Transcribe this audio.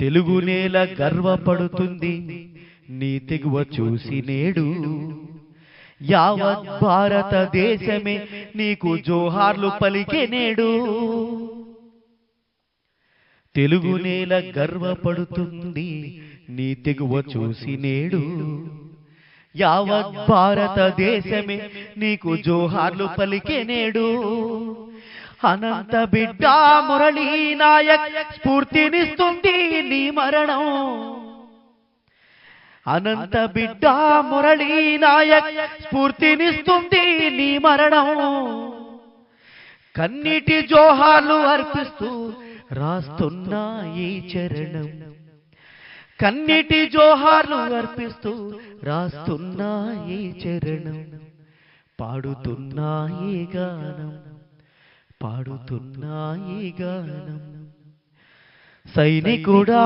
తెలుగు నేల గర్వపడుతుంది నీ తెగువ చూసి నేడు. యావత్ భారతదేశమే నీకు జోహార్లు పలికే నేడు. తెలుగు నేల గర్వపడుతుంది నీ తెగువ చూసి నేడు. యావత్ భారతదేశమే నీకు జోహార్లు పలికే నేడు. అనంత బిడ్డ మురళీ నాయక్ స్ఫూర్తినిస్తుంది నీ మరణం. అనంత బిడ్డ మురళీ నాయక్ స్ఫూర్తినిస్తుంది నీ మరణం. కన్నీటి జోహార్లు అర్పిస్తూ రాస్తున్నా ఈ చరణం. కన్నీటి జోహార్లు అర్పిస్తూ రాస్తున్నా ఈ చరణం. పాడుతున్నా ఈ గానం, పాడుతున్నా ఈ గానం. సైనికుడా